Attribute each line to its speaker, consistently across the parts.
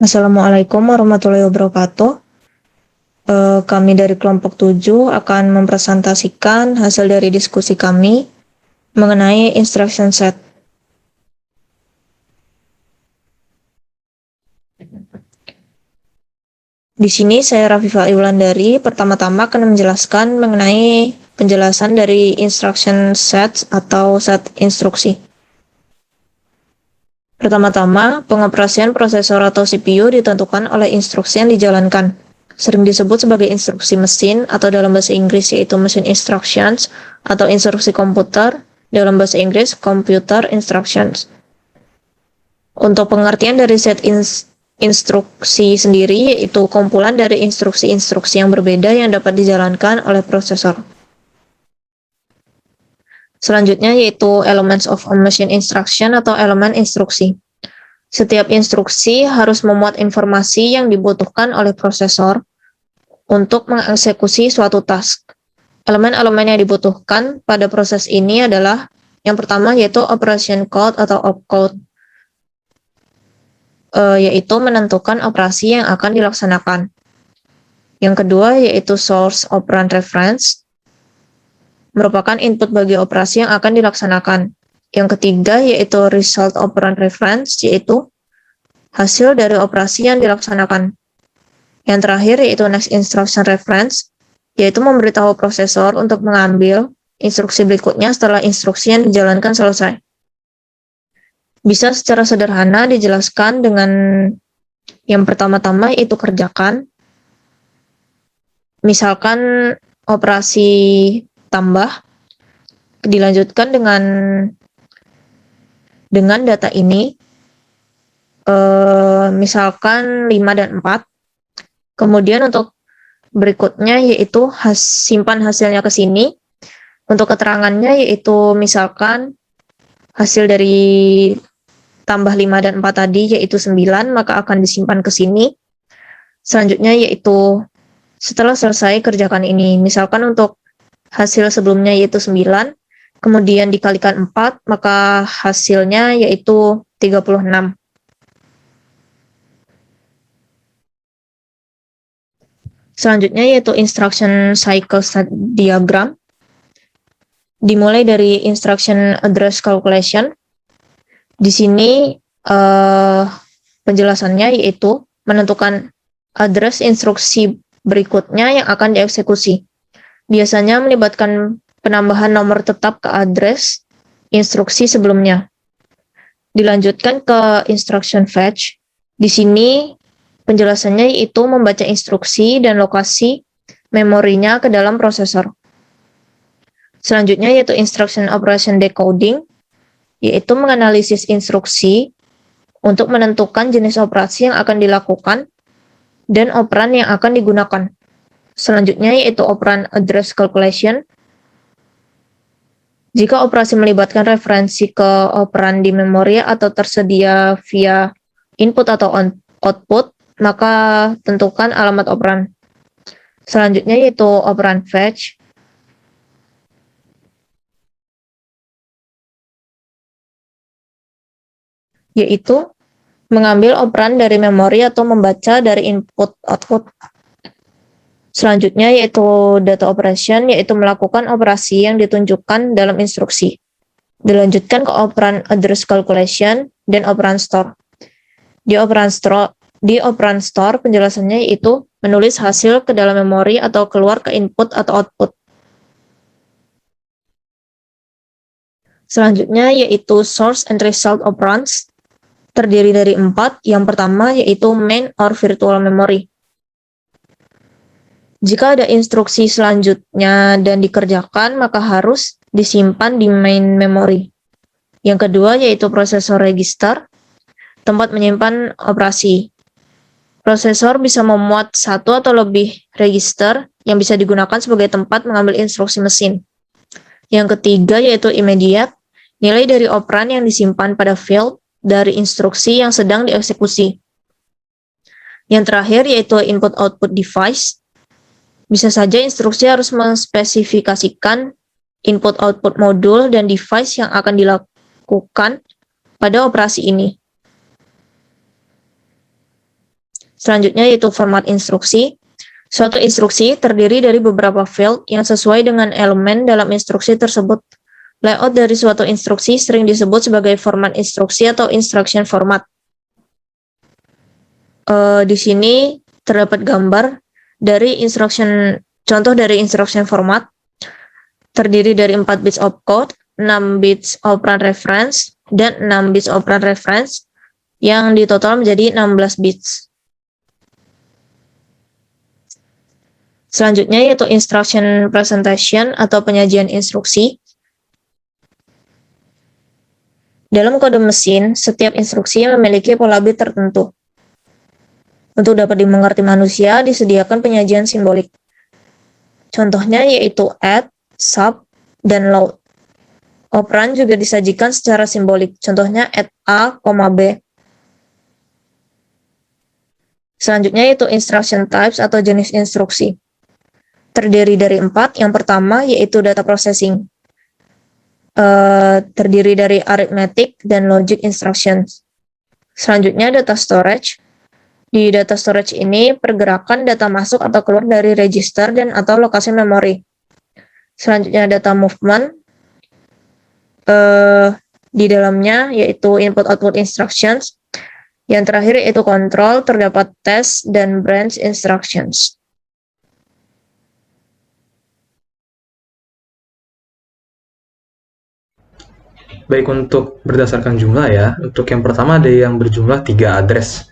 Speaker 1: Assalamualaikum warahmatullahi wabarakatuh. Kami dari kelompok 7 akan mempresentasikan hasil dari diskusi kami mengenai instruction set. Di sini saya Rafifa Iwlandari pertama-tama akan menjelaskan mengenai penjelasan dari instruction set atau set instruksi. Pertama-tama, pengoperasian prosesor atau CPU ditentukan oleh instruksi yang dijalankan. Sering disebut sebagai instruksi mesin atau dalam bahasa Inggris yaitu machine instructions atau instruksi komputer dalam bahasa Inggris computer instructions. Untuk pengertian dari set instruksi sendiri yaitu kumpulan dari instruksi-instruksi yang berbeda yang dapat dijalankan oleh prosesor. Selanjutnya yaitu elements of a machine instruction atau elemen instruksi. Setiap instruksi harus memuat informasi yang dibutuhkan oleh prosesor untuk mengeksekusi suatu task. Elemen-elemen yang dibutuhkan pada proses ini adalah yang pertama yaitu operation code atau opcode, yaitu menentukan operasi yang akan dilaksanakan. Yang kedua yaitu source operand reference, merupakan input bagi operasi yang akan dilaksanakan. Yang ketiga yaitu result operand reference, yaitu hasil dari operasi yang dilaksanakan. Yang terakhir yaitu next instruction reference, yaitu memberitahu prosesor untuk mengambil instruksi berikutnya setelah instruksi yang dijalankan selesai. Bisa secara sederhana dijelaskan dengan yang pertama-tama yaitu kerjakan. Misalkan operasi tambah dilanjutkan dengan data ini, misalkan 5 dan 4. Kemudian untuk berikutnya yaitu simpan hasilnya ke sini. Untuk keterangannya yaitu misalkan hasil dari tambah 5 dan 4 tadi yaitu 9, maka akan disimpan ke sini. Selanjutnya yaitu setelah selesai kerjakan ini. Misalkan untuk hasil sebelumnya yaitu 9, kemudian dikalikan 4, maka hasilnya yaitu 36. Selanjutnya yaitu instruction cycle diagram. Dimulai dari instruction address calculation. Di sini penjelasannya yaitu menentukan address instruksi berikutnya yang akan dieksekusi. Biasanya melibatkan penambahan nomor tetap ke address instruksi sebelumnya. Dilanjutkan ke instruction fetch. Di sini penjelasannya yaitu membaca instruksi dan lokasi memorinya ke dalam prosesor. Selanjutnya yaitu instruction operation decoding, yaitu menganalisis instruksi untuk menentukan jenis operasi yang akan dilakukan dan operan yang akan digunakan. Selanjutnya yaitu operan address calculation. Jika operasi melibatkan referensi ke operan di memori atau tersedia via input atau output, maka tentukan alamat operan. Selanjutnya yaitu operan fetch. Yaitu mengambil operan dari memori atau membaca dari input output. Selanjutnya yaitu data operation, yaitu melakukan operasi yang ditunjukkan dalam instruksi. Dilanjutkan ke operan address calculation dan operan store. Di operan store penjelasannya yaitu menulis hasil ke dalam memori atau keluar ke input atau output. Selanjutnya yaitu source and result operands, terdiri dari 4. Yang pertama yaitu main or virtual memory. Jika ada instruksi selanjutnya dan dikerjakan, maka harus disimpan di main memory. Yang kedua yaitu prosesor register, tempat menyimpan operasi. Prosesor bisa memuat satu atau lebih register yang bisa digunakan sebagai tempat mengambil instruksi mesin. Yang ketiga yaitu immediate, nilai dari operan yang disimpan pada field dari instruksi yang sedang dieksekusi. Yang terakhir yaitu input-output device. Bisa saja instruksi harus mengspesifikasikan input-output modul dan device yang akan dilakukan pada operasi ini. Selanjutnya yaitu format instruksi. Suatu instruksi terdiri dari beberapa field yang sesuai dengan elemen dalam instruksi tersebut. Layout dari suatu instruksi sering disebut sebagai format instruksi atau instruction format. Di sini terdapat gambar dari contoh dari instruction format. Terdiri dari 4 bits opcode, 6 bits operand reference, dan 6 bits operand reference yang ditotal menjadi 16 bits. Selanjutnya yaitu instruction presentation atau penyajian instruksi. Dalam kode mesin, setiap instruksi memiliki pola bit tertentu. Untuk dapat dimengerti manusia, disediakan penyajian simbolik. Contohnya yaitu add, sub, dan load. Operan juga disajikan secara simbolik, contohnya add A, B. Selanjutnya yaitu instruction types atau jenis instruksi. Terdiri dari 4, yang pertama yaitu data processing. Terdiri dari arithmetic dan logic instructions. Selanjutnya data storage. Di data storage ini pergerakan data masuk atau keluar dari register dan atau lokasi memori. Selanjutnya data movement. Di dalamnya yaitu input-output instructions. Yang terakhir yaitu control, terdapat test dan branch instructions.
Speaker 2: Baik, untuk berdasarkan jumlah ya, untuk yang pertama ada yang berjumlah 3 address.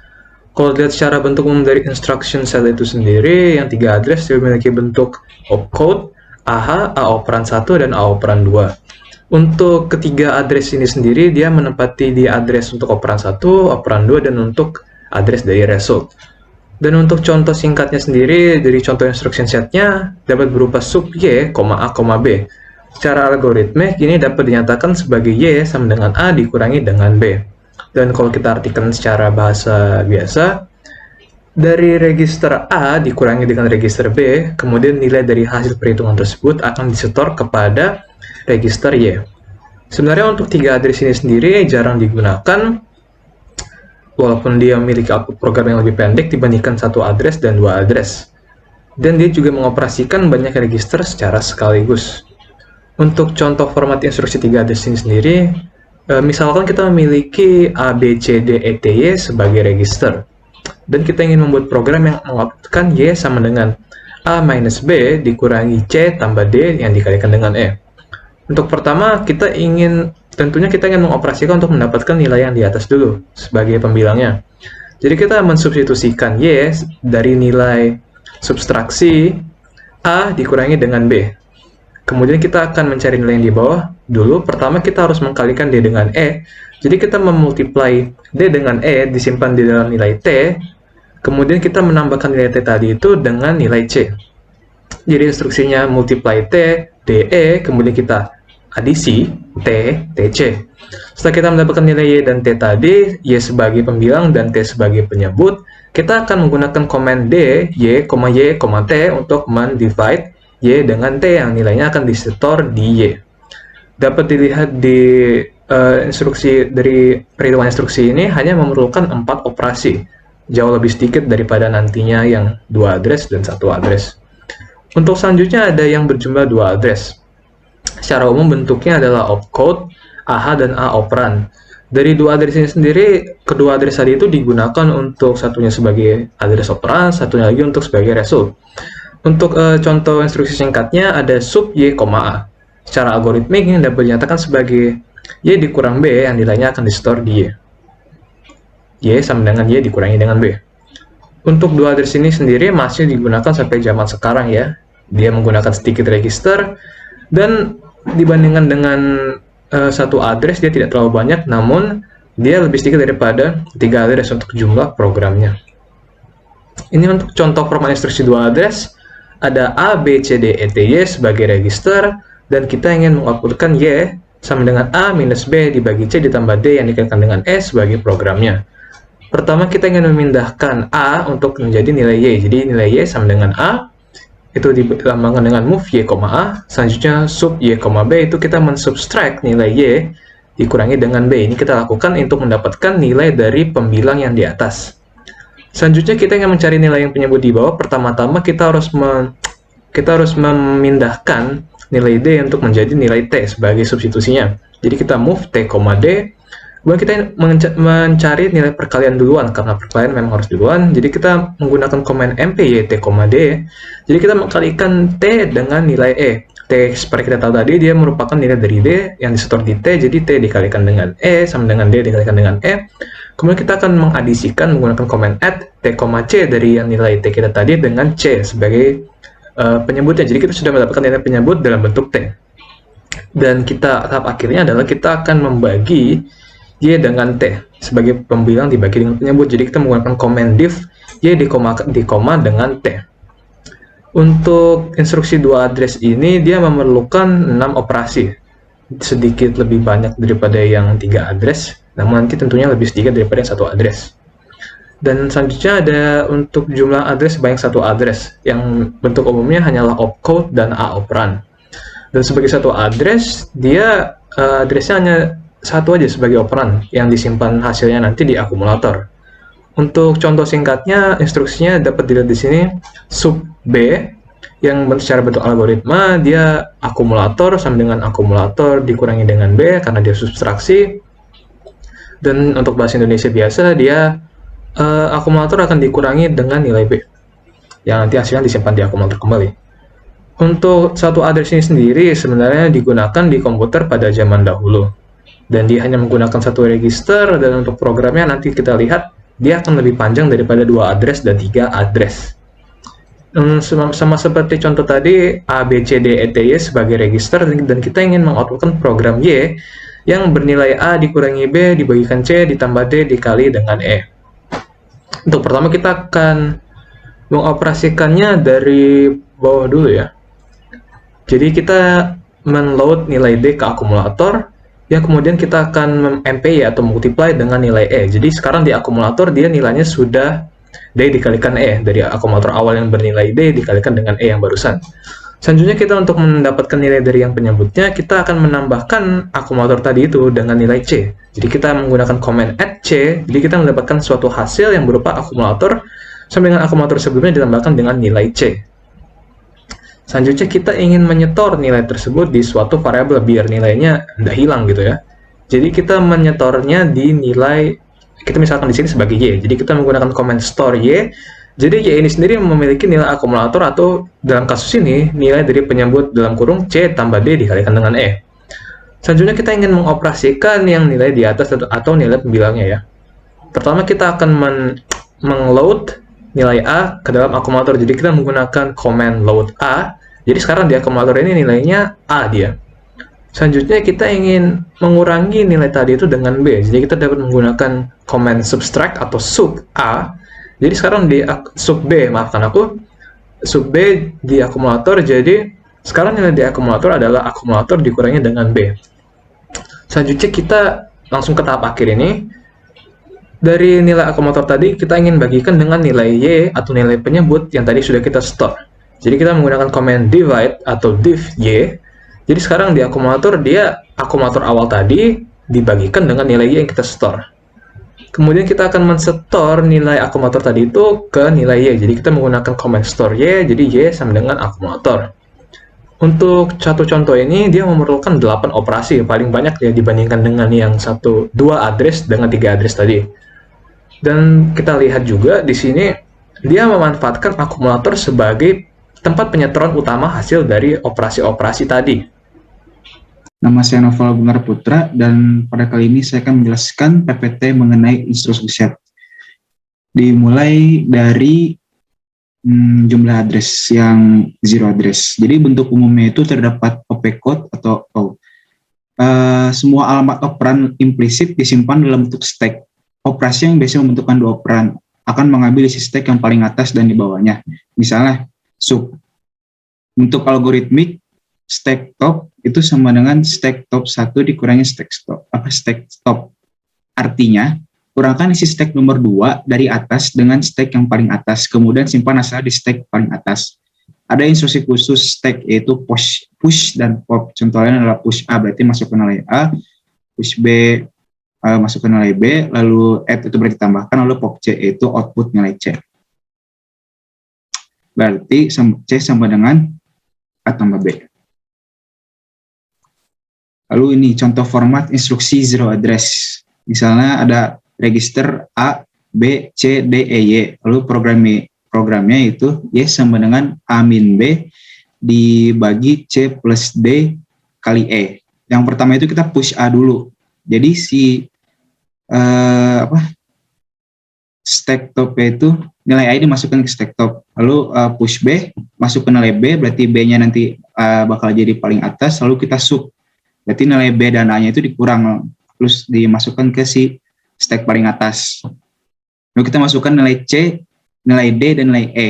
Speaker 2: Kalau dilihat secara bentuk umum dari instruction set itu sendiri, yang 3 address dia memiliki bentuk opcode, AH, A operan 1, dan A operan 2. Untuk ketiga address ini sendiri, dia menempati di address untuk operan 1, operan 2, dan untuk address dari result. Dan untuk contoh singkatnya sendiri, dari contoh instruction setnya, dapat berupa sub Y, A, B. Secara algoritmik, ini dapat dinyatakan sebagai Y sama dengan A dikurangi dengan B. Dan kalau kita artikan secara bahasa biasa, dari register A dikurangi dengan register B, kemudian nilai dari hasil perhitungan tersebut akan disetor kepada register Y. Sebenarnya untuk 3 address ini sendiri jarang digunakan, walaupun dia memiliki output program yang lebih pendek dibandingkan 1 address dan 2 address. Dan dia juga mengoperasikan banyak register secara sekaligus. Untuk contoh format instruksi 3 address ini sendiri, misalkan kita memiliki A, B, C, D, E, T, Y sebagai register. Dan kita ingin membuat program yang mengoutputkan Y sama dengan A minus B dikurangi C tambah D yang dikalikan dengan E. Untuk pertama, tentunya kita ingin mengoperasikan untuk mendapatkan nilai yang di atas dulu sebagai pembilangnya. Jadi kita mensubstitusikan Y dari nilai subtraksi A dikurangi dengan B. Kemudian kita akan mencari nilai yang di bawah. Dulu, pertama kita harus mengkalikan D dengan E. Jadi kita memultiply D dengan E disimpan di dalam nilai T. Kemudian kita menambahkan nilai T tadi itu dengan nilai C. Jadi instruksinya multiply T, DE, kemudian kita adisi T, TC. Setelah kita mendapatkan nilai Y dan T tadi, Y sebagai pembilang dan T sebagai penyebut, kita akan menggunakan komen D, Y, T untuk mendivide Y dengan T yang nilainya akan disetor di Y. Dapat dilihat di instruksi dari perhitungan instruksi ini hanya memerlukan 4 operasi. Jauh lebih sedikit daripada nantinya yang 2 address dan 1 address. Untuk selanjutnya ada yang berjumlah 2 address. Secara umum bentuknya adalah opcode, AH, dan A operan. Dari 2 address ini sendiri, kedua address tadi itu digunakan untuk satunya sebagai address operan, satunya lagi untuk sebagai result. Untuk contoh instruksi singkatnya ada sub Y, A. Secara algoritmik ini dapat dinyatakan sebagai Y dikurang B yang nilainya akan disetor di Y. Y sama dengan Y dikurangi dengan B. Untuk 2 address ini sendiri masih digunakan sampai zaman sekarang ya. Dia menggunakan sedikit register dan dibandingkan dengan 1 address dia tidak terlalu banyak, namun dia lebih sedikit daripada 3 address untuk jumlah programnya. Ini untuk contoh format instruksi 2 address. Ada A, B, C, D, E, T, Y sebagai register, dan kita ingin mengoutputkan Y sama dengan A minus B dibagi C ditambah D yang dikalikan dengan E sebagai programnya. Pertama kita ingin memindahkan A untuk menjadi nilai Y, jadi nilai Y sama dengan A, itu dilambangkan dengan move Y, A. Selanjutnya sub Y, B itu kita mensubtract nilai Y dikurangi dengan B. Ini kita lakukan untuk mendapatkan nilai dari pembilang yang di atas. Selanjutnya kita ingin mencari nilai yang penyebut di bawah. Pertama-tama kita harus memindahkan nilai D untuk menjadi nilai T sebagai substitusinya. Jadi kita move T, D. Kemudian kita mencari nilai perkalian duluan, karena perkalian memang harus duluan. Jadi kita menggunakan komen MPY T, D. Jadi kita mengkalikan T dengan nilai E. T seperti kita tahu tadi, dia merupakan nilai dari D yang disetor di T. Jadi T dikalikan dengan E sama dengan D dikalikan dengan E. Kemudian kita akan mengadisikan menggunakan komen add T, C dari yang nilai T kita tadi dengan C sebagai penyebutnya. Jadi kita sudah mendapatkan nilai penyebut dalam bentuk T. Dan tahap akhirnya adalah kita akan membagi Y dengan T sebagai pembilang dibagi dengan penyebut. Jadi kita menggunakan komen div Y di koma dengan T. Untuk instruksi 2 address ini dia memerlukan 6 operasi. Sedikit lebih banyak daripada yang 3 address, namun nanti tentunya lebih sedikit daripada yang 1 address. Dan selanjutnya ada untuk jumlah address sebanyak 1 address, yang bentuk umumnya hanyalah opcode dan A operan. Dan sebagai 1 address, dia addressnya hanya 1 aja sebagai operan yang disimpan hasilnya nanti di akumulator. Untuk contoh singkatnya, instruksinya dapat dilihat di sini. Sub B yang secara bentuk algoritma, dia akumulator sama dengan akumulator dikurangi dengan B karena dia subtraksi. Dan untuk bahasa Indonesia biasa, dia akumulator akan dikurangi dengan nilai B yang nanti hasilnya disimpan di akumulator kembali. Untuk 1 address ini sendiri sebenarnya digunakan di komputer pada zaman dahulu, dan dia hanya menggunakan 1 register. Dan untuk programnya nanti kita lihat dia akan lebih panjang daripada 2 address dan 3 address. Sama seperti contoh tadi, A, B, C, D, E, T, Y sebagai register, dan kita ingin mengoutputkan program Y yang bernilai A dikurangi B dibagikan C ditambah D dikali dengan E. Untuk pertama kita akan mengoperasikannya dari bawah dulu ya. Jadi kita menload nilai D ke akumulator, ya kemudian kita akan MPY atau multiply dengan nilai E. Jadi sekarang di akumulator dia nilainya sudah D dikalikan E, dari akumulator awal yang bernilai D dikalikan dengan E yang barusan. Selanjutnya kita untuk mendapatkan nilai dari yang penyebutnya, kita akan menambahkan akumulator tadi itu dengan nilai C. Jadi kita menggunakan komen add C, jadi kita mendapatkan suatu hasil yang berupa akumulator sama dengan akumulator sebelumnya ditambahkan dengan nilai C. Selanjutnya kita ingin menyetor nilai tersebut di suatu variabel biar nilainya tidak hilang gitu ya. Jadi kita menyetornya di nilai, kita misalkan di sini sebagai Y. Jadi kita menggunakan comment store Y. Jadi Y ini sendiri memiliki nilai akumulator, atau dalam kasus ini nilai dari penyebut dalam kurung C tambah D dikalikan dengan E. Selanjutnya kita ingin mengoperasikan yang nilai di atas atau nilai pembilangnya ya. Pertama kita akan mengload nilai A ke dalam akumulator. Jadi kita menggunakan command load A. Jadi sekarang di akumulator ini nilainya A dia. Selanjutnya kita ingin mengurangi nilai tadi itu dengan B. Jadi kita dapat menggunakan command subtract atau sub A. Jadi sekarang di sub B, maafkan aku, sub B di akumulator. Jadi sekarang nilai di akumulator adalah akumulator dikurangi dengan B. Selanjutnya kita langsung ke tahap akhir ini. Dari nilai akumulator tadi kita ingin bagikan dengan nilai Y atau nilai penyebut yang tadi sudah kita store. Jadi kita menggunakan command divide atau div Y. Jadi sekarang di akumulator dia akumulator awal tadi dibagikan dengan nilai Y yang kita store. Kemudian kita akan mensetor nilai akumulator tadi itu ke nilai Y. Jadi kita menggunakan command store Y, jadi Y sama dengan akumulator. Untuk satu contoh ini dia memerlukan 8 operasi, paling banyak ya dibandingkan dengan yang 2 address dengan 3 address tadi. Dan kita lihat juga di sini dia memanfaatkan akumulator sebagai tempat penyetoran utama hasil dari operasi-operasi tadi.
Speaker 3: Nama saya Novel Bungar Putra, dan pada kali ini saya akan menjelaskan PPT mengenai instruksi set. Dimulai dari jumlah address yang 0 address. Jadi bentuk umumnya itu terdapat opcode atau semua alamat operan implisit disimpan dalam bentuk stack. Operasi yang biasanya membentukkan 2 operan akan mengambil isi stack yang paling atas dan di bawahnya. Misalnya sub. Untuk algoritmik, stack top itu sama dengan stack top 1 dikurangi stack top. Artinya, kurangkan isi stack nomor 2 dari atas dengan stack yang paling atas, kemudian simpan hasilnya di stack paling atas. Ada instruksi khusus stack, yaitu push dan pop. Contohnya adalah push A, berarti masuk ke nilai A, push B, masukkan nilai B, lalu add itu berarti tambahkan, lalu pop C itu output nilai C. Berarti C sama dengan A tambah B. Lalu ini contoh format instruksi zero address. Misalnya ada register A, B, C, D, E, Y. Lalu programnya itu Y sama dengan A min B dibagi C plus D kali E. Yang pertama itu kita push A dulu. Jadi si stack top itu nilai A dimasukkan ke stack top. Lalu push B, masuk ke nilai B, berarti B-nya nanti bakal jadi paling atas. Lalu kita sub. Berarti nilai B dan A-nya itu dikurang, terus dimasukkan ke si stack paling atas. Lalu kita masukkan nilai C, nilai D, dan nilai E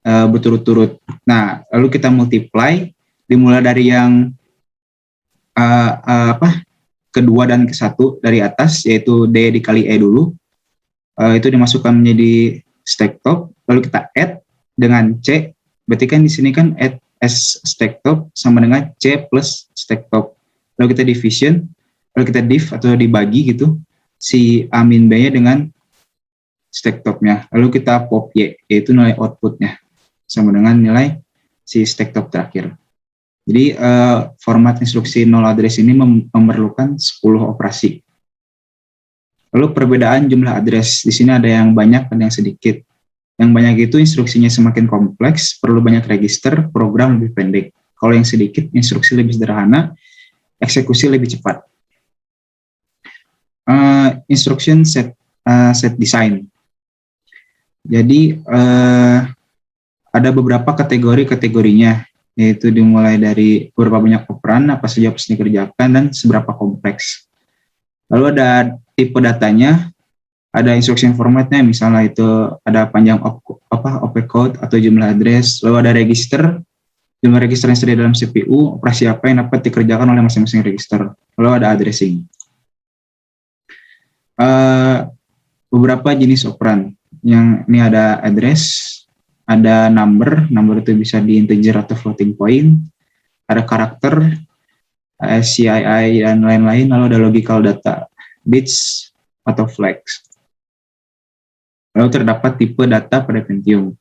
Speaker 3: berturut-turut. Nah, lalu kita multiply, dimulai dari yang kedua dan ke satu dari atas, yaitu D dikali E dulu. Itu dimasukkan menjadi stack top, lalu kita add dengan C, berarti kan di sini kan add as stack top sama dengan C plus stack top. Lalu kita division, lalu kita div atau dibagi gitu, si A min B-nya dengan stack top-nya. Lalu kita pop Y, yaitu nilai output-nya, sama dengan nilai si stack top terakhir. Jadi format instruksi null address ini memerlukan 10 operasi. Lalu perbedaan jumlah address, di sini ada yang banyak dan yang sedikit. Yang banyak itu instruksinya semakin kompleks, perlu banyak register, program lebih pendek. Kalau yang sedikit, instruksi lebih sederhana, eksekusi lebih cepat. Instruction set design. Jadi ada beberapa kategorinya, yaitu dimulai dari berapa banyak operan, apa saja harus dikerjakan, dan seberapa kompleks. Lalu ada tipe datanya, ada instruction formatnya, misalnya itu ada panjang opcode atau jumlah address, lalu ada register, jumlah register yang tersedia dalam CPU, operasi apa yang dapat dikerjakan oleh masing-masing register, lalu ada addressing. Beberapa jenis operan, yang ini ada address, ada number itu bisa di integer atau floating point, ada karakter, CII, dan lain-lain, lalu ada logical data, bits, atau flags. Lalu terdapat tipe data pada Pentium.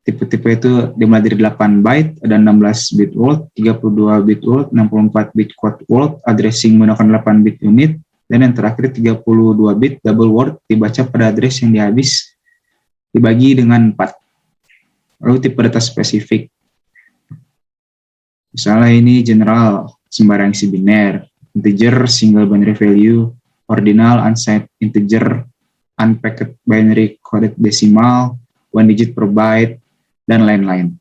Speaker 3: Tipe-tipe itu dimulai dari 8 byte, ada 16 bit word, 32 bit word, 64 bit quad word, addressing menggunakan 8 bit unit, dan yang terakhir 32 bit double word dibaca pada address yang dihabis dibagi dengan 4. Lalu tipe data spesifik. Misalnya ini general, sembarang isi biner, integer, single binary value, ordinal, unsigned integer, unpacked binary coded decimal, 1 digit per byte, dan lain-lain.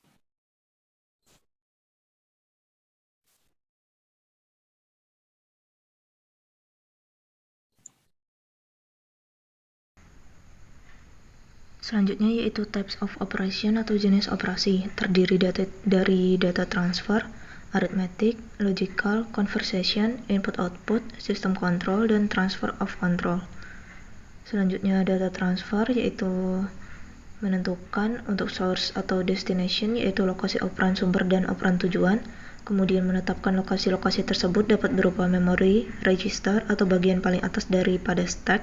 Speaker 1: Selanjutnya yaitu types of operation atau jenis operasi, terdiri dari data transfer, arithmetic, logical, conversation, input-output, system control, dan transfer of control. Selanjutnya data transfer yaitu menentukan untuk source atau destination, yaitu lokasi operan sumber dan operan tujuan, kemudian menetapkan lokasi-lokasi tersebut dapat berupa memori, register, atau bagian paling atas daripada stack.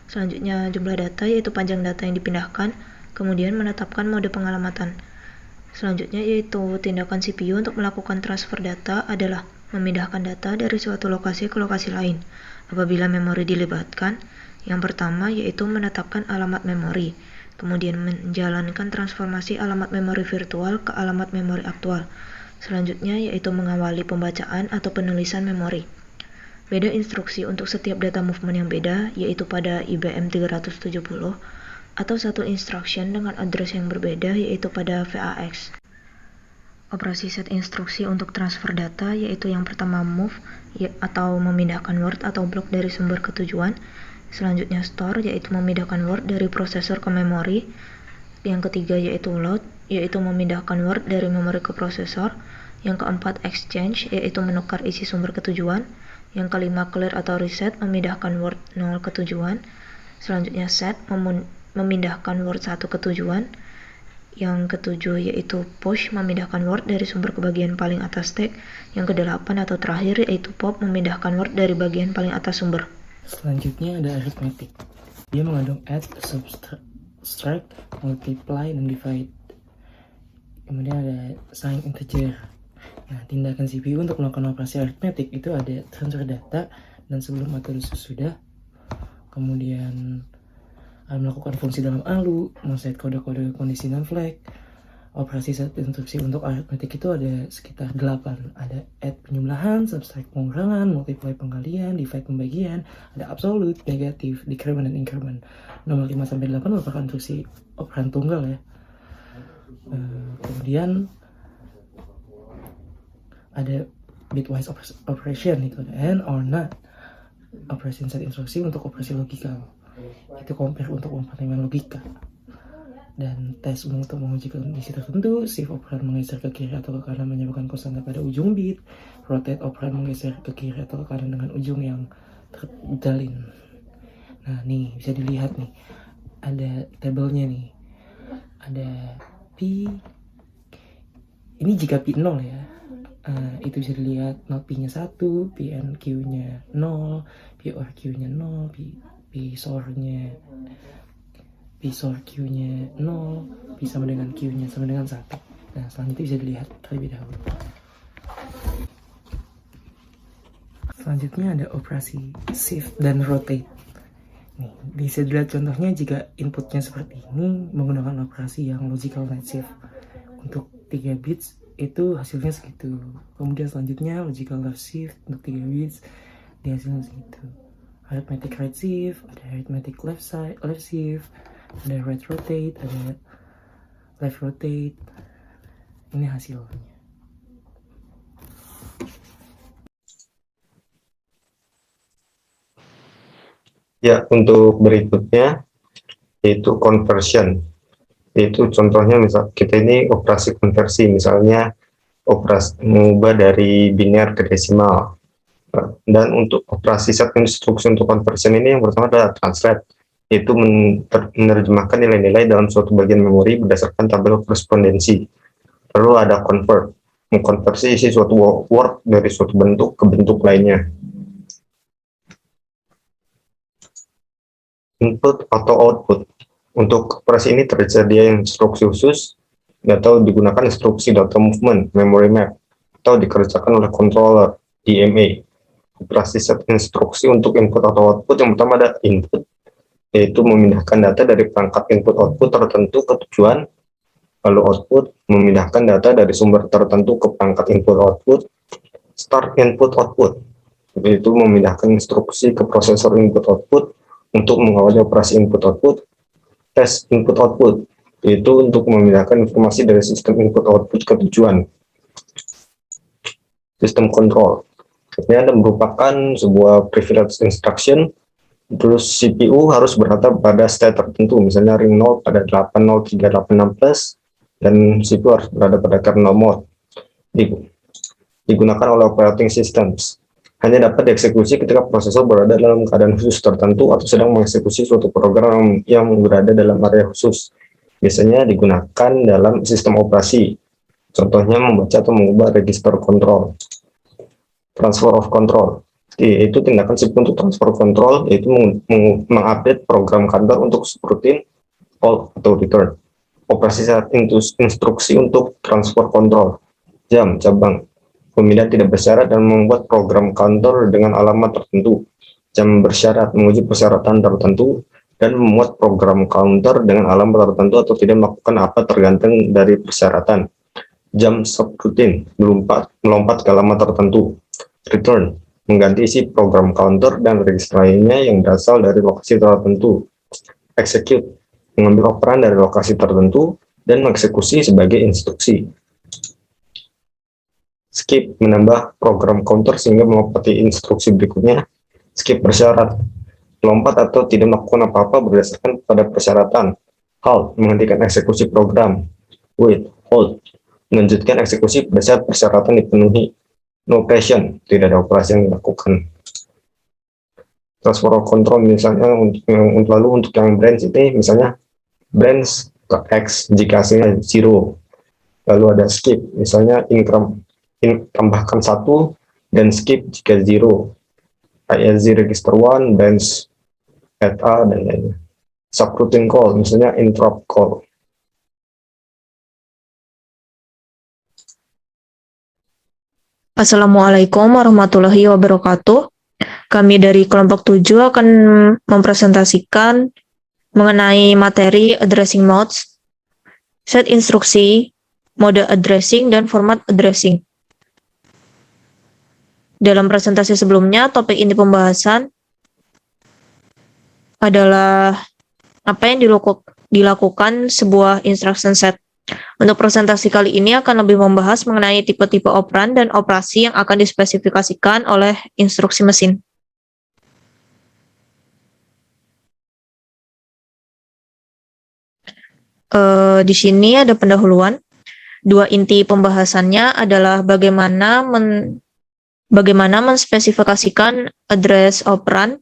Speaker 1: Selanjutnya jumlah data yaitu panjang data yang dipindahkan, kemudian menetapkan mode pengalamatan. Selanjutnya yaitu tindakan CPU untuk melakukan transfer data adalah memindahkan data dari suatu lokasi ke lokasi lain. Apabila memori dilibatkan, yang pertama yaitu menetapkan alamat memori, kemudian menjalankan transformasi alamat memori virtual ke alamat memori aktual. Selanjutnya yaitu mengawali pembacaan atau penulisan memori. Beda instruksi untuk setiap data movement yang beda, yaitu pada IBM 370, atau satu instruction dengan address yang berbeda, yaitu pada VAX. Operasi set instruksi untuk transfer data, yaitu yang pertama move, atau memindahkan word atau blok dari sumber ke tujuan. Selanjutnya store, yaitu memindahkan word dari prosesor ke memori. Yang ketiga yaitu load, yaitu memindahkan word dari memori ke prosesor. Yang keempat exchange, yaitu menukar isi sumber ke tujuan. Yang kelima clear atau reset, memindahkan word 0 ke tujuan. Selanjutnya set, memindahkan word 1 ke tujuan. Yang ketujuh yaitu push, memindahkan word dari sumber ke bagian paling atas stack. Yang kedelapan atau terakhir yaitu pop, memindahkan word dari bagian paling atas sumber.
Speaker 4: Selanjutnya ada arithmetic. Dia mengandung add, subtract, multiply, dan divide. Kemudian ada sign integer. Nah, tindakan CPU untuk melakukan operasi aritmetik itu ada transfer data dan sebelum atau sesudah. Kemudian melakukan fungsi dalam ALU, men-set kode-kode kondisi non-flag. Operasi set instruksi untuk aritmetik itu ada sekitar 8. Ada add penjumlahan, subtract pengurangan, multiply penggalian, divide pembagian, ada absolute, negatif, decrement, dan increment. Nomor 5-8 merupakan instruksi operan tunggal ya. Kemudian ada bitwise operation, itu ada and or not. Operation set instruksi untuk operasi logikal. Itu compare untuk mempertimbangkan logika. Dan tes untuk menguji kondisi tertentu, shift operan menggeser ke kiri atau ke kanan menyebabkan konstanta pada ujung bit, rotate operan menggeser ke kiri atau ke kanan dengan ujung yang terjalin. Nah, nih bisa dilihat nih, ada tabelnya nih. Ada P, ini jika P 0 ya, itu bisa dilihat not P-nya 1, PNQ-nya 0, PRQ-nya 0, P SOR-nya Q-nya 0, P sama dengan Q-nya sama dengan 1. Nah, selanjutnya bisa dilihat terlebih dahulu. Selanjutnya ada operasi shift dan rotate. Nih, bisa dilihat contohnya jika inputnya seperti ini menggunakan operasi yang logical net shift. Untuk 3 bits itu hasilnya segitu. Kemudian selanjutnya logical left shift untuk 3 bits di hasilnya segitu. Arithmetic right shift, ada arithmetic left shift, ada right rotate, ada left rotate. Ini hasilnya.
Speaker 5: Ya, untuk berikutnya yaitu conversion. Itu contohnya misal kita ini operasi konversi, misalnya operasi mengubah dari biner ke desimal. Dan untuk operasi set instruksi untuk conversion ini yang pertama adalah translate, yaitu menerjemahkan nilai-nilai dalam suatu bagian memori berdasarkan tabel korespondensi. Lalu ada convert, mengkonversi isi suatu word dari suatu bentuk ke bentuk lainnya. Input atau output. Untuk operasi ini tersedia instruksi khusus atau digunakan instruksi data movement, memory map, atau dikerjakan oleh controller, DMA. Operasi set instruksi untuk input atau output yang pertama ada input, yaitu memindahkan data dari perangkat input output tertentu ke tujuan. Lalu output, memindahkan data dari sumber tertentu ke perangkat input output. Start input output, yaitu memindahkan instruksi ke prosesor input output untuk mengawali operasi input output. Test input output, yaitu untuk memindahkan informasi dari sistem input output ke tujuan. Sistem control, ini ada merupakan sebuah privileged instruction. Terus CPU harus berada pada state tertentu, misalnya ring 0 pada 80386+, dan CPU harus berada pada kernel mode. Digunakan oleh operating systems. Hanya dapat dieksekusi ketika prosesor berada dalam keadaan khusus tertentu atau sedang mengeksekusi suatu program yang berada dalam area khusus. Biasanya digunakan dalam sistem operasi. Contohnya membaca atau mengubah register control. Transfer of control, yaitu tindakan CPU untuk transfer control, yaitu mengupdate program kantor untuk subroutine, hold, atau return. Operasi saat instruksi untuk transfer control, jam, cabang, pemindahan tidak bersyarat dan membuat program kantor dengan alamat tertentu. Jam bersyarat, menguji persyaratan tertentu, dan membuat program counter dengan alamat tertentu atau tidak melakukan apa tergantung dari persyaratan. Jam subroutine, melompat ke alamat tertentu. Return, mengganti isi program counter dan register lainnya yang berasal dari lokasi tertentu. Execute, mengambil operan dari lokasi tertentu dan mengeksekusi sebagai instruksi. Skip, menambah program counter sehingga melompati instruksi berikutnya. Skip bersyarat, melompat atau tidak melakukan apa-apa berdasarkan pada persyaratan. Halt, menghentikan eksekusi program. Wait, hold, melanjutkan eksekusi pada saat persyaratan dipenuhi. No operation, tidak ada operasi yang dilakukan. Transfer of control misalnya lalu untuk yang branch ini misalnya branch ke X jika hasilnya 0. Lalu ada skip, misalnya tambahkan 1 dan skip jika 0. ISG register 1, branch at A, dan lainnya. Subroutine call, misalnya interrupt call.
Speaker 1: Assalamualaikum warahmatullahi wabarakatuh. Kami dari kelompok 7 akan mempresentasikan mengenai materi addressing modes, set instruksi, mode addressing, dan format addressing. Dalam presentasi sebelumnya, topik inti pembahasan adalah apa yang dilakukan sebuah instruction set. Untuk presentasi kali ini akan lebih membahas mengenai tipe-tipe operan dan operasi yang akan dispesifikasikan oleh instruksi mesin. Di sini ada pendahuluan. Dua inti pembahasannya adalah bagaimana menspesifikasikan address operan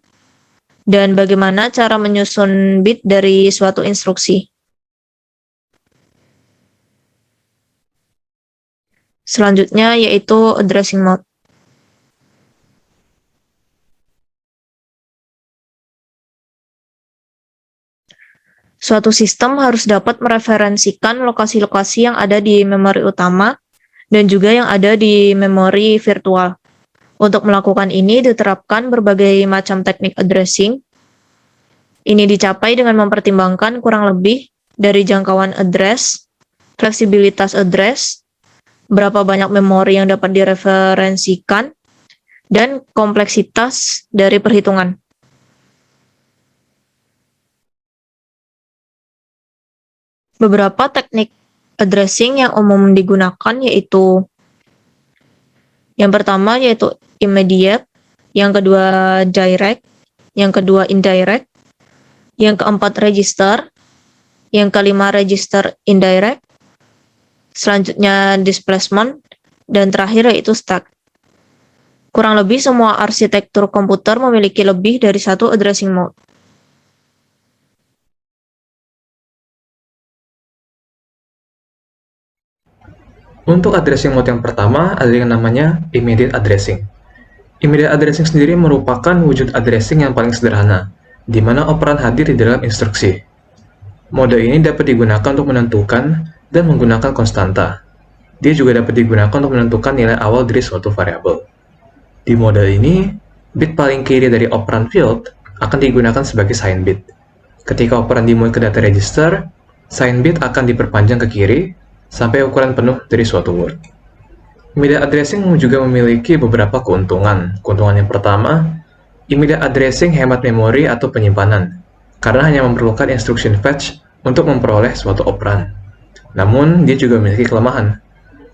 Speaker 1: dan bagaimana cara menyusun bit dari suatu instruksi. Selanjutnya yaitu addressing mode. Suatu sistem harus dapat mereferensikan lokasi-lokasi yang ada di memori utama dan juga yang ada di memori virtual. Untuk melakukan ini diterapkan berbagai macam teknik addressing. Ini dicapai dengan mempertimbangkan kurang lebih dari jangkauan address, fleksibilitas address, berapa banyak memori yang dapat direferensikan, dan kompleksitas dari perhitungan. Beberapa teknik addressing yang umum digunakan yaitu yang pertama yaitu immediate, yang kedua direct, yang kedua indirect, yang keempat register, yang kelima register indirect, selanjutnya displacement, dan terakhir yaitu stack. Kurang lebih semua arsitektur komputer memiliki lebih dari satu addressing mode.
Speaker 2: Untuk addressing mode yang pertama ada yang namanya immediate addressing. Immediate addressing sendiri merupakan wujud addressing yang paling sederhana, di mana operan hadir di dalam instruksi. Mode ini dapat digunakan untuk menentukan dan menggunakan konstanta. Dia juga dapat digunakan untuk menentukan nilai awal dari suatu variabel. Di mode ini, bit paling kiri dari operan field akan digunakan sebagai sign bit. Ketika operan dimulai ke data register, sign bit akan diperpanjang ke kiri sampai ukuran penuh dari suatu word. Immediate addressing juga memiliki beberapa keuntungan. Keuntungan yang pertama, immediate addressing hemat memori atau penyimpanan, karena hanya memerlukan instruction fetch untuk memperoleh suatu operan. Namun, dia juga memiliki kelemahan.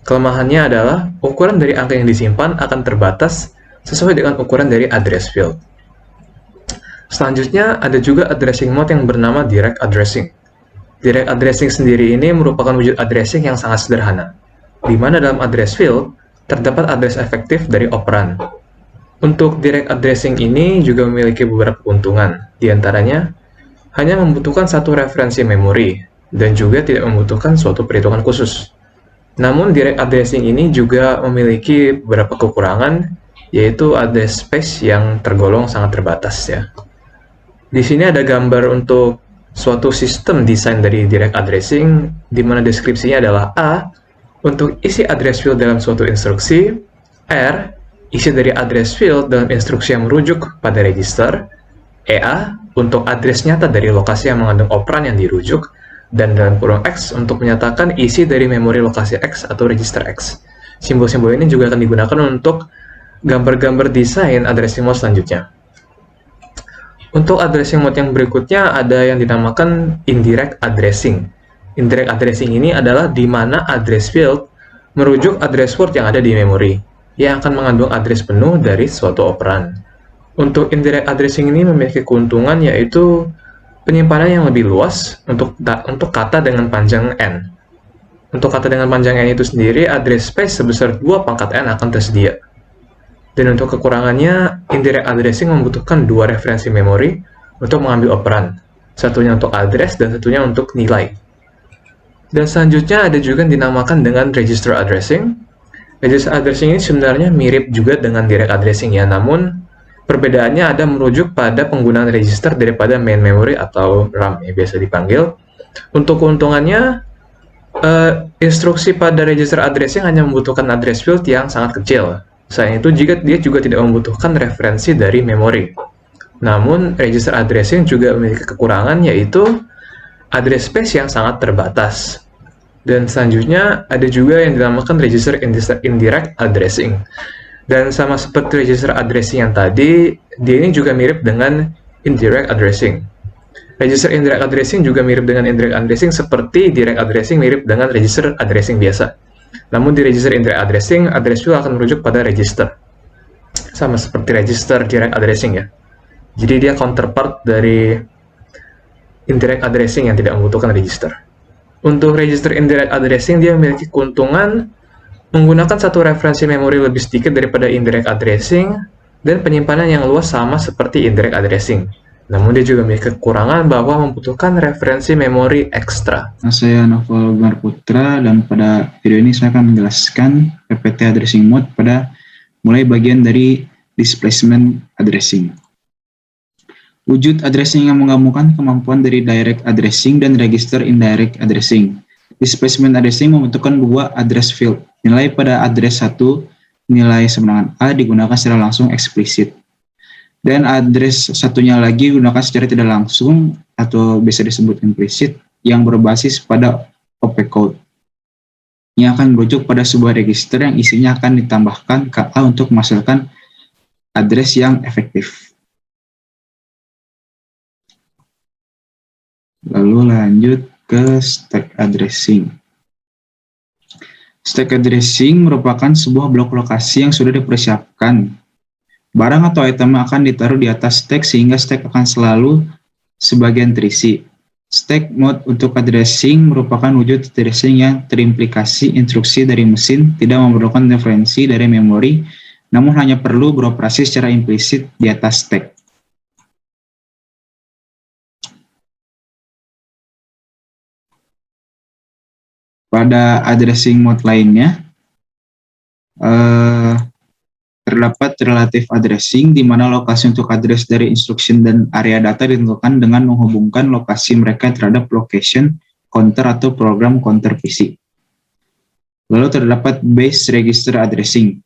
Speaker 2: Kelemahannya adalah ukuran dari angka yang disimpan akan terbatas sesuai dengan ukuran dari address field. Selanjutnya, ada juga addressing mode yang bernama direct addressing. Direct addressing sendiri ini merupakan wujud addressing yang sangat sederhana, di mana dalam address field terdapat address efektif dari operan. Untuk direct addressing ini juga memiliki beberapa keuntungan, di antaranya hanya membutuhkan satu referensi memori dan juga tidak membutuhkan suatu perhitungan khusus. Namun direct addressing ini juga memiliki beberapa kekurangan, yaitu address space yang tergolong sangat terbatas ya. Di sini ada gambar untuk suatu sistem desain dari direct addressing, di mana deskripsinya adalah A, untuk isi address field dalam suatu instruksi, R, isi dari address field dalam instruksi yang merujuk pada register, EA, untuk address nyata dari lokasi yang mengandung operan yang dirujuk, dan dalam kurung X untuk menyatakan isi dari memori lokasi X atau register X. Simbol-simbol ini juga akan digunakan untuk gambar-gambar desain addressing mode selanjutnya. Untuk addressing mode yang berikutnya ada yang dinamakan indirect addressing. Indirect addressing ini adalah di mana address field merujuk address word yang ada di memori, yang akan mengandung address penuh dari suatu operan. Untuk indirect addressing ini memiliki keuntungan yaitu penyimpanan yang lebih luas untuk kata dengan panjang n. Untuk kata dengan panjang n itu sendiri, address space sebesar 2 pangkat n akan tersedia. Dan untuk kekurangannya, indirect addressing membutuhkan 2 referensi memori untuk mengambil operan. Satunya untuk address dan satunya untuk nilai. Dan selanjutnya ada juga yang dinamakan dengan register addressing. Register addressing ini sebenarnya mirip juga dengan direct addressing ya, namun Perbedaannya ada merujuk pada penggunaan register daripada main memory atau RAM ya biasa dipanggil. Untuk keuntungannya, instruksi pada register addressing hanya membutuhkan address field yang sangat kecil. Selain itu, dia juga tidak membutuhkan referensi dari memori. Namun, register addressing juga memiliki kekurangan, yaitu address space yang sangat terbatas. Dan selanjutnya, ada juga yang dinamakan register indirect addressing. Dan sama seperti register addressing yang tadi, dia ini juga mirip dengan indirect addressing. Register indirect addressing juga mirip dengan indirect addressing seperti direct addressing mirip dengan register addressing biasa. Namun di register indirect addressing, address field akan merujuk pada register. Sama seperti register direct addressing ya. Jadi dia counterpart dari indirect addressing yang tidak membutuhkan register. Untuk register indirect addressing, dia memiliki keuntungan menggunakan satu referensi memori lebih sedikit daripada indirect addressing dan penyimpanan yang luas sama seperti indirect addressing. Namun dia juga memiliki kekurangan bahwa membutuhkan referensi memori ekstra.
Speaker 3: Saya Novel Gunnar Putra dan pada video ini saya akan menjelaskan PPT addressing mode pada mulai bagian dari displacement addressing. Wujud addressing yang menggabungkan kemampuan dari direct addressing dan register indirect addressing. Displacement addressing membentukkan dua address field. Nilai pada address 1, nilai sebenarnya A digunakan secara langsung eksplisit. Dan address satunya lagi digunakan secara tidak langsung atau bisa disebut implisit yang berbasis pada opcode. Yang akan merujuk pada sebuah register yang isinya akan ditambahkan ke A untuk menghasilkan address yang efektif. Lalu lanjut ke stack addressing. Stack addressing merupakan sebuah blok lokasi yang sudah dipersiapkan. Barang atau item akan ditaruh di atas stack sehingga stack akan selalu sebagian terisi. Stack mode untuk addressing merupakan wujud addressing yang terimplikasi instruksi dari mesin, tidak memerlukan referensi dari memori, namun hanya perlu beroperasi secara implisit di atas stack. Pada addressing mode lainnya, terdapat relative addressing, di mana lokasi untuk address dari instruction dan area data ditentukan dengan menghubungkan lokasi mereka terhadap location counter atau program counter PC. Lalu terdapat base register addressing.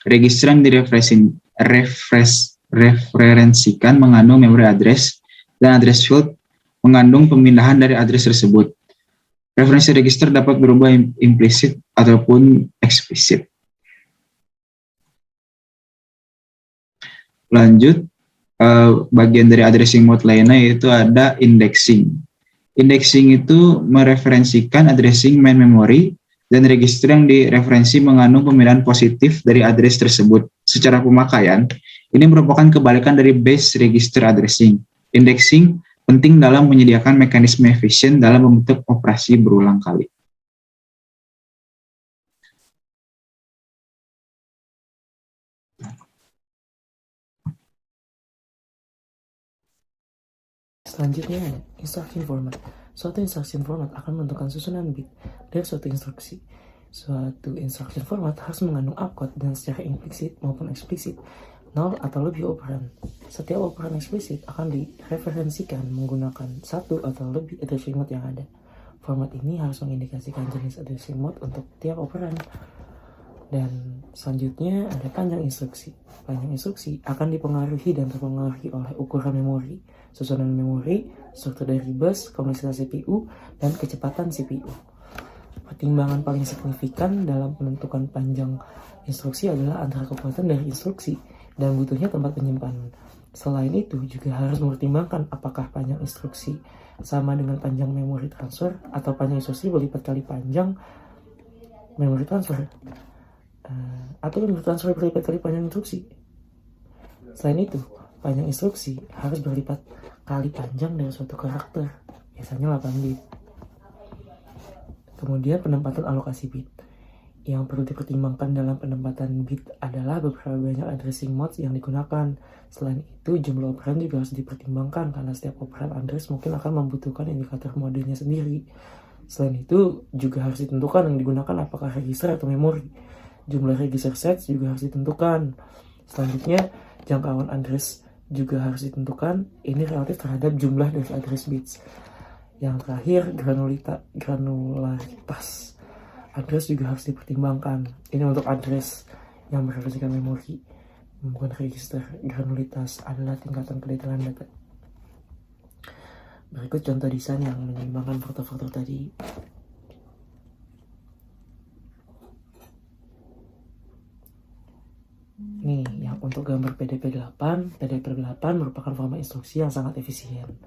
Speaker 3: Register yang direferensikan mengandung memory address, dan address field mengandung pemindahan dari address tersebut. Referensi register dapat berubah implisit ataupun eksplisit. Lanjut, bagian dari addressing mode lainnya yaitu ada indexing. Indexing itu mereferensikan addressing main memory dan register yang direferensi mengandung pemindahan positif dari address tersebut. Secara pemakaian, ini merupakan kebalikan dari base register addressing. Indexing penting dalam menyediakan mekanisme efisien dalam membentuk operasi berulang kali.
Speaker 4: Selanjutnya ada instruction format. Suatu instruction format akan menentukan susunan bit dari suatu instruksi. Suatu instruction format harus mengandung opcode dan secara implisit maupun eksplisit 0 atau lebih operan. Setiap operan eksplisit akan direferensikan menggunakan satu atau lebih addressing mode yang ada. Format ini harus mengindikasikan jenis addressing mode untuk tiap operan. Dan selanjutnya ada panjang instruksi. Panjang instruksi akan dipengaruhi dan terpengaruhi oleh ukuran memori, susunan memori, struktur dari bus, kompleksitas CPU, dan kecepatan CPU. Pertimbangan paling signifikan dalam menentukan panjang instruksi adalah antara kekuatan dari instruksi dan butuhnya tempat penyimpanan. Selain itu, juga harus mempertimbangkan apakah panjang instruksi sama dengan panjang memori transfer atau panjang instruksi berlipat kali panjang memori transfer. Atau memori transfer berlipat kali panjang instruksi. Selain itu, panjang instruksi harus berlipat kali panjang dari suatu karakter, biasanya 8 bit. Kemudian penempatan alokasi bit. Yang perlu dipertimbangkan dalam penempatan bit adalah beberapa banyak addressing modes yang digunakan. Selain itu, jumlah operan juga harus dipertimbangkan karena setiap operan address mungkin akan membutuhkan indikator modenya sendiri. Selain itu, juga harus ditentukan yang digunakan apakah register atau memori. Jumlah register sets juga harus ditentukan. Selanjutnya, jangkauan address juga harus ditentukan. Ini relatif terhadap jumlah dari address bits. Yang terakhir, granularitas address juga harus dipertimbangkan. Ini untuk address yang berisikan memori, bukan register. Granulitas adalah tingkatan kedetailan data. Berikut contoh desain yang menyeimbangkan faktor-faktor tadi. Nih, yang untuk gambar PDP-8 merupakan format instruksi yang sangat efisien.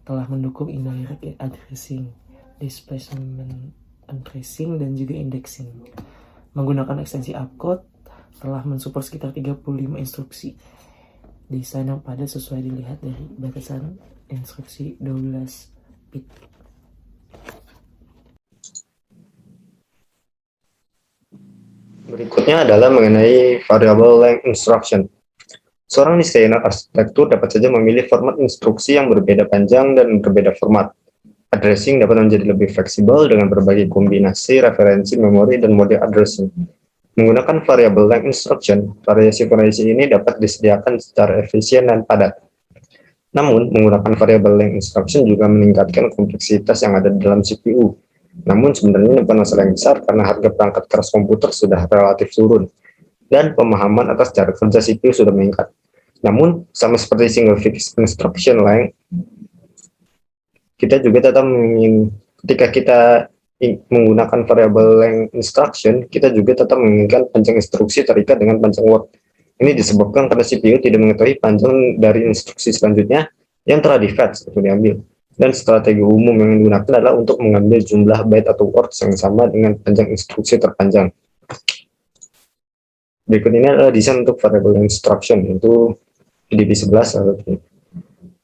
Speaker 4: Telah mendukung indirect addressing, displacement addressing, dan juga indexing. Menggunakan ekstensi Upcode, telah mensupport sekitar 35 instruksi. Desain yang padat sesuai dilihat dari batasan instruksi 12 bit.
Speaker 5: Berikutnya adalah mengenai variable length instruction. Seorang desainer arsitektur dapat saja memilih format instruksi yang berbeda panjang dan berbeda format. Addressing dapat menjadi lebih fleksibel dengan berbagai kombinasi referensi memori dan mode addressing. Menggunakan variable length instruction, variasi-variasi ini dapat disediakan secara efisien dan padat. Namun, menggunakan variable length instruction juga meningkatkan kompleksitas yang ada dalam CPU. Namun, sebenarnya bukan masalah yang besar karena harga perangkat keras komputer sudah relatif turun, dan pemahaman atas cara kerja CPU sudah meningkat. Namun, sama seperti single fixed instruction length, kita juga tetap ketika kita menggunakan variable length instruction, kita juga tetap menginginkan panjang instruksi terikat dengan panjang word. Ini disebabkan karena CPU tidak mengetahui panjang dari instruksi selanjutnya yang telah di-fetch atau diambil. Dan strategi umum yang digunakan adalah untuk mengambil jumlah byte atau words yang sama dengan panjang instruksi terpanjang. Berikut ini adalah desain untuk variable instruction, yaitu PDP-11.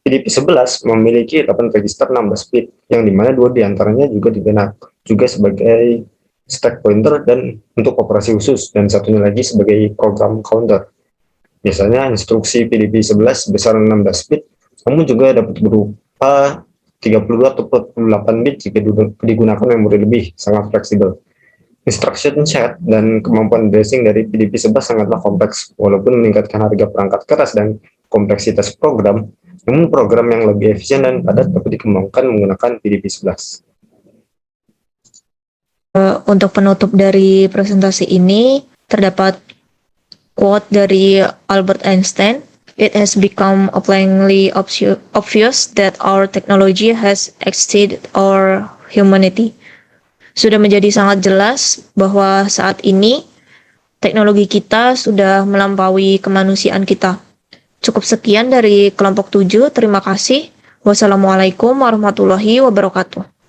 Speaker 5: PDP-11 memiliki 8 register 16 bit, yang dimana 2 diantaranya juga digunakan juga sebagai stack pointer dan untuk operasi khusus, dan satunya lagi sebagai program counter. Biasanya instruksi PDP-11 sebesar 16 bit, namun juga dapat berupa 32 atau 48 bit jika digunakan memori lebih, sangat fleksibel. Instruction set dan kemampuan addressing dari PDP-11 sangatlah kompleks, walaupun meningkatkan harga perangkat keras dan kompleksitas program, namun program yang lebih efisien dan padat dapat dikembangkan menggunakan PDP-11.
Speaker 1: Untuk penutup dari presentasi ini, terdapat quote dari Albert Einstein, "It has become appallingly obvious that our technology has exceeded our humanity." Sudah menjadi sangat jelas bahwa saat ini teknologi kita sudah melampaui kemanusiaan kita. Cukup sekian dari kelompok 7. Terima kasih. Wassalamualaikum warahmatullahi wabarakatuh.